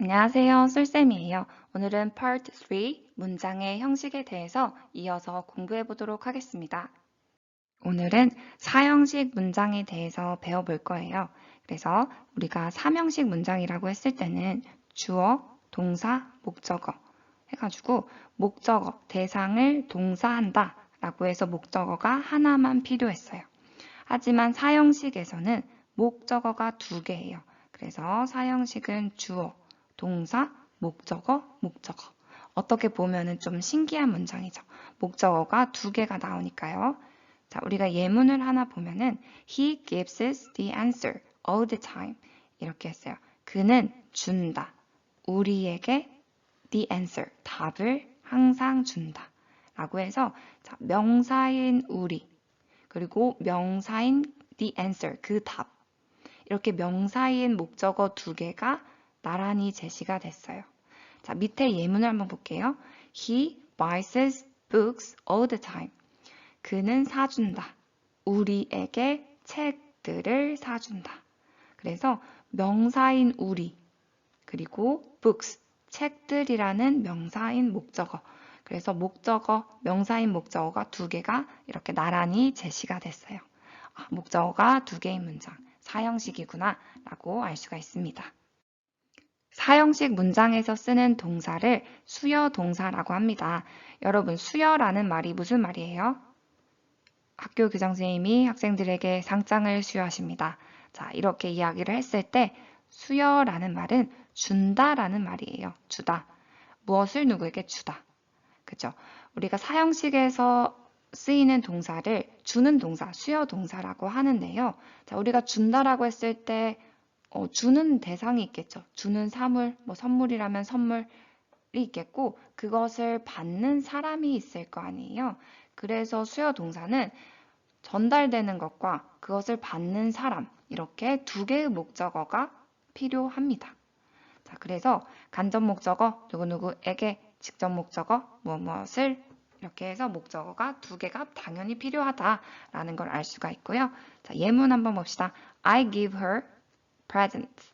안녕하세요. 쏠쌤이에요. 오늘은 Part 3 문장의 형식에 대해서 이어서 공부해 보도록 하겠습니다. 오늘은 사형식 문장에 대해서 배워볼 거예요. 그래서 우리가 삼형식 문장이라고 했을 때는 주어, 동사, 목적어 해가지고 목적어, 대상을 동사한다 라고 해서 목적어가 하나만 필요했어요. 하지만 사형식에서는 목적어가 두 개예요. 그래서 사형식은 주어, 동사, 목적어, 목적어. 어떻게 보면은 좀 신기한 문장이죠. 목적어가 두 개가 나오니까요. 자, 우리가 예문을 하나 보면은 He gives us the answer all the time. 이렇게 했어요. 그는 준다. 우리에게 the answer, 답을 항상 준다. 라고 해서 자, 명사인 우리, 그리고 명사인 the answer, 그 답. 이렇게 명사인 목적어 두 개가 나란히 제시가 됐어요. 자, 밑에 예문을 한번 볼게요. He buys us books all the time. 그는 사준다. 우리에게 책들을 사준다. 그래서 명사인 우리, 그리고 books, 책들이라는 명사인 목적어. 그래서 목적어, 명사인 목적어가 두 개가 이렇게 나란히 제시가 됐어요. 목적어가 두 개인 문장, 사형식이구나 라고 알 수가 있습니다. 사형식 문장에서 쓰는 동사를 수여 동사라고 합니다. 여러분, 수여라는 말이 무슨 말이에요? 학교 교장선생님이 학생들에게 상장을 수여하십니다. 자, 이렇게 이야기를 했을 때 수여라는 말은 준다라는 말이에요. 주다. 무엇을 누구에게 주다. 그죠? 우리가 사형식에서 쓰이는 동사를 주는 동사, 수여 동사라고 하는데요. 자, 우리가 준다라고 했을 때 주는 대상이 있겠죠. 주는 사물, 뭐 선물이라면 선물이 있겠고 그것을 받는 사람이 있을 거 아니에요. 그래서 수여 동사는 전달되는 것과 그것을 받는 사람 이렇게 두 개의 목적어가 필요합니다. 자, 그래서 간접 목적어 누구누구에게, 직접 목적어 무엇을 이렇게 해서 목적어가 두 개가 당연히 필요하다라는 걸 알 수가 있고요. 자, 예문 한번 봅시다. I give her presents.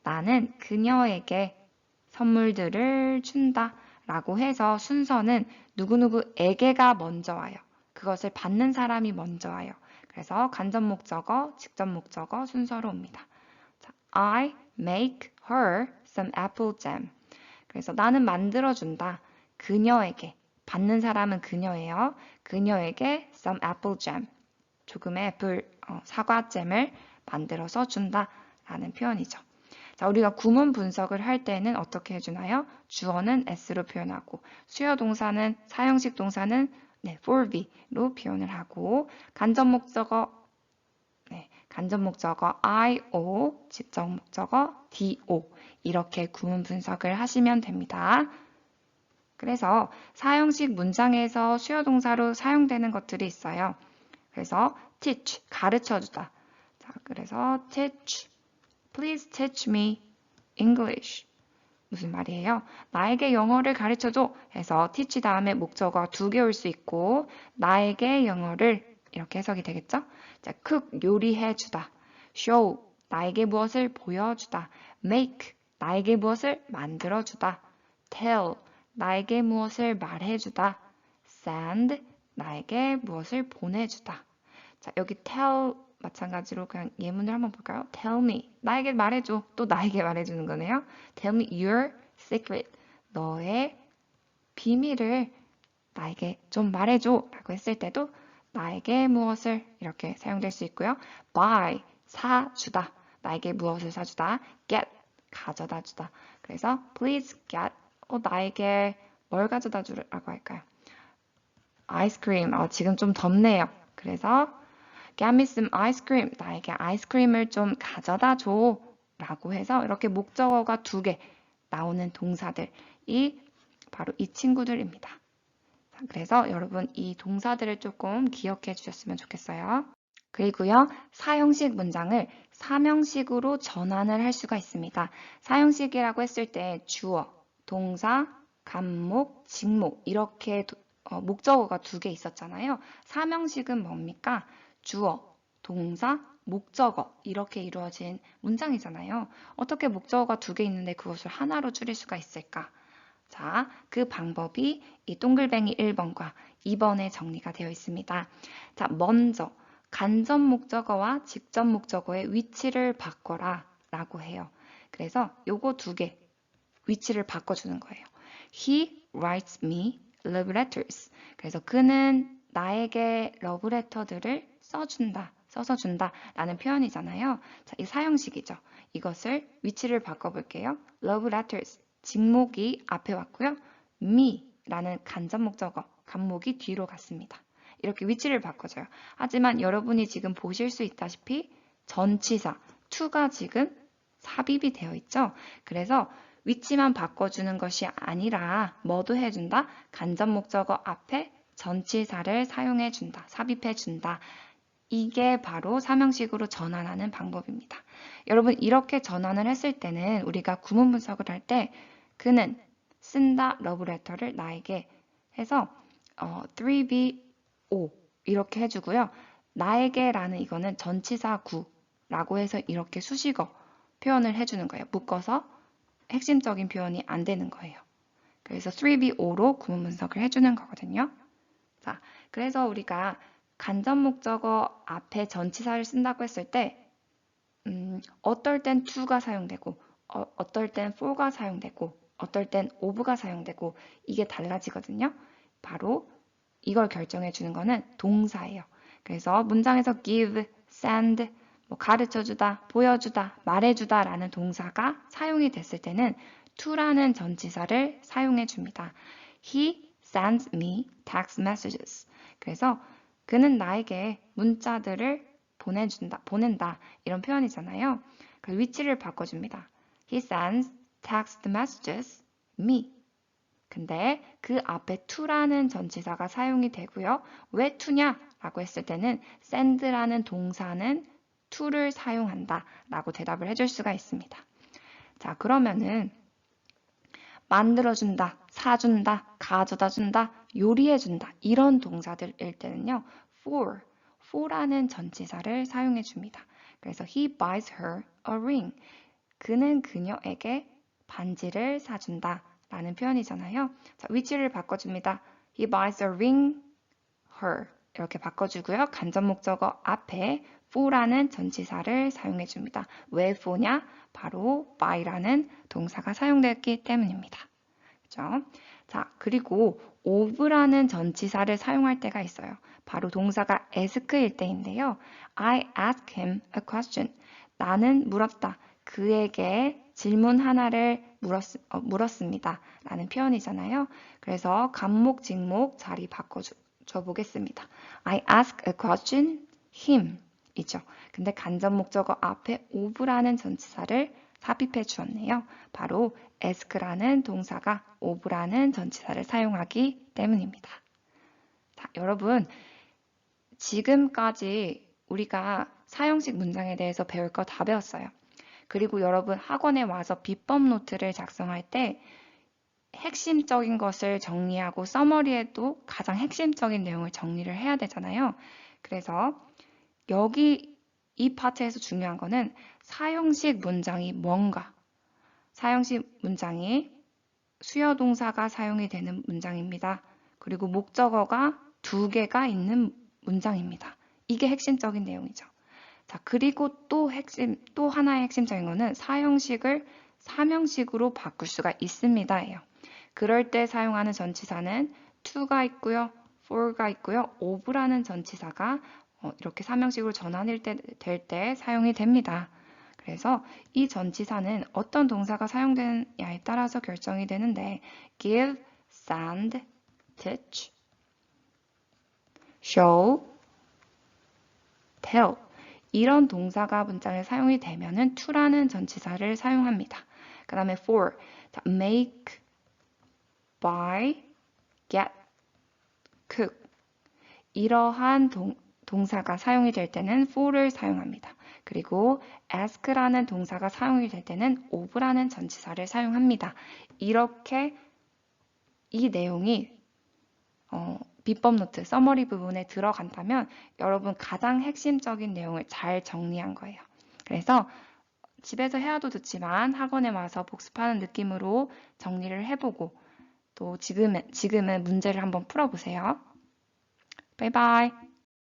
나는 그녀에게 선물들을 준다 라고 해서 순서는 누구누구에게가 먼저 와요. 그것을 받는 사람이 먼저 와요. 그래서 간접 목적어, 직접 목적어 순서로 옵니다. 자, I make her some apple jam. 그래서 나는 만들어준다. 그녀에게. 받는 사람은 그녀예요. 그녀에게 some apple jam. 조금의 사과잼을 만들어서 준다라는 표현이죠. 자, 우리가 구문 분석을 할 때는 어떻게 해주나요? 주어는 s로 표현하고 수요 동사는 사형식 동사는 for be로 표현을 하고 간접 목적어 간접 목적어 IO, 직접 목적어 DO 이렇게 구문 분석을 하시면 됩니다. 그래서 사형식 문장에서 수요 동사로 사용되는 것들이 있어요. 그래서 teach, 가르쳐주다. 자, 그래서 teach, please teach me English. 무슨 말이에요? 나에게 영어를 가르쳐줘 해서 teach 다음에 목적어 두 개 올 수 있고 나에게 영어를 이렇게 해석이 되겠죠? 자, cook, 요리해주다. show, 나에게 무엇을 보여주다. make, 나에게 무엇을 만들어주다. tell, 나에게 무엇을 말해주다. send, 나에게 무엇을 보내주다. 자, 여기 tell 마찬가지로 그냥 예문을 한번 볼까요? Tell me. 나에게 말해줘. 또 나에게 말해주는 거네요. Tell me your secret. 너의 비밀을 나에게 좀 말해줘. 라고 했을 때도 나에게 무엇을 이렇게 사용될 수 있고요. buy, 사주다. 나에게 무엇을 사주다. get, 가져다 주다. 그래서 please get, 나에게 뭘 가져다 주라고 할까요? 아이스크림. 지금 좀 덥네요. 그래서 Get me some ice cream. 나에게 아이스크림을 좀 가져다 줘. 라고 해서 이렇게 목적어가 두 개 나오는 동사들이 바로 이 친구들입니다. 그래서 여러분 이 동사들을 조금 기억해 주셨으면 좋겠어요. 그리고요, 사형식 문장을 삼형식으로 전환을 할 수가 있습니다. 사형식이라고 했을 때 주어, 동사, 간목, 직목 이렇게 목적어가 두 개 있었잖아요. 삼형식은 뭡니까? 주어, 동사, 목적어 이렇게 이루어진 문장이잖아요. 어떻게 목적어가 두 개 있는데 그것을 하나로 줄일 수가 있을까? 자, 그 방법이 이 동글뱅이 1번과 2번에 정리가 되어 있습니다. 자, 먼저 간접 목적어와 직접 목적어의 위치를 바꿔라 라고 해요. 그래서 요거 두 개 위치를 바꿔주는 거예요. He writes me love letters. 그래서 그는 나에게 러브레터들을 써서 준다 라는 표현이잖아요. 자, 이 사형식이죠. 이것을 위치를 바꿔볼게요. love letters. 직목이 앞에 왔고요. me 라는 간접 목적어, 간목이 뒤로 갔습니다. 이렇게 위치를 바꿔줘요. 하지만 여러분이 지금 보실 수 있다시피 전치사 to가 지금 삽입이 되어 있죠. 그래서 위치만 바꿔주는 것이 아니라 뭐도 해준다? 간접 목적어 앞에 전치사를 사용해준다, 삽입해준다. 이게 바로 사명식으로 전환하는 방법입니다. 여러분 이렇게 전환을 했을 때는 우리가 구문 분석을 할 때 그는 쓴다 러브레터를 나에게 해서 3BO 이렇게 해주고요. 나에게라는 이거는 전치사 구라고 해서 이렇게 수식어 표현을 해주는 거예요. 묶어서 핵심적인 표현이 안 되는 거예요. 그래서 3BO로 구문 분석을 해주는 거거든요. 자, 그래서 우리가 간접 목적어 앞에 전치사를 쓴다고 했을 때 어떨 땐 to가 사용되고 어떨 땐 for가 사용되고 어떨 땐 of가 사용되고 이게 달라지거든요. 바로 이걸 결정해 주는 거는 동사예요. 그래서 문장에서 give, send, 뭐 가르쳐주다, 보여주다, 말해주다 라는 동사가 사용이 됐을 때는 to라는 전치사를 사용해 줍니다. He sends me text messages. 그래서 그는 나에게 문자들을 보낸다 이런 표현이잖아요. 그 위치를 바꿔줍니다. He sends text messages me. 근데 그 앞에 to라는 전치사가 사용이 되고요. 왜 to냐? 라고 했을 때는 send라는 동사는 to를 사용한다 라고 대답을 해줄 수가 있습니다. 자, 그러면은 만들어준다, 사준다, 가져다준다, 요리해준다 이런 동사들일 때는요. for라는 전치사를 사용해 줍니다. 그래서 he buys her a ring. 그는 그녀에게 반지를 사준다 라는 표현이잖아요. 자, 위치를 바꿔줍니다. He buys a ring her 이렇게 바꿔주고요. 간접 목적어 앞에 for라는 전치사를 사용해 줍니다. 왜 for냐? 바로 buy라는 동사가 사용되었기 때문입니다. 그죠? 자, 그리고 of라는 전치사를 사용할 때가 있어요. 바로 동사가 ask일 때인데요. I ask him a question. 나는 물었다. 그에게 질문 하나를 물었습니다. 라는 표현이잖아요. 그래서 간목, 직목 자리 바꿔줘 보겠습니다. I ask a question him 이죠. 근데 간접 목적어 앞에 of라는 전치사를 삽입해 주었네요. 바로 ask라는 동사가 of라는 전치사를 사용하기 때문입니다. 자, 여러분 지금까지 우리가 사형식 문장에 대해서 배울 거 다 배웠어요. 그리고 여러분 학원에 와서 비법 노트를 작성할 때 핵심적인 것을 정리하고 서머리에도 가장 핵심적인 내용을 정리를 해야 되잖아요. 그래서 여기 이 파트에서 중요한 거는 사형식 문장이 뭔가, 사형식 문장이 수요 동사가 사용이 되는 문장입니다. 그리고 목적어가 두 개가 있는 문장입니다. 이게 핵심적인 내용이죠. 자, 그리고 또 하나의 핵심적인 거는 사형식을 사명식으로 바꿀 수가 있습니다예요. 그럴 때 사용하는 전치사는 to가 있고요, for가 있고요, of라는 전치사가 이렇게 사명식으로 전환될 때 사용이 됩니다. 그래서 이 전치사는 어떤 동사가 사용되느냐에 따라서 결정이 되는데 give, send, teach, show, tell 이런 동사가 문장에 사용이 되면은 to라는 전치사를 사용합니다. 그 다음에 for, make, buy, get, cook 이러한 동사가 사용이 될 때는 for를 사용합니다. 그리고 ask라는 동사가 사용이 될 때는 of라는 전치사를 사용합니다. 이렇게 이 내용이 비법 노트, 서머리 부분에 들어간다면 여러분 가장 핵심적인 내용을 잘 정리한 거예요. 그래서 집에서 해와도 좋지만 학원에 와서 복습하는 느낌으로 정리를 해보고 또 지금은 문제를 한번 풀어보세요. 바이바이.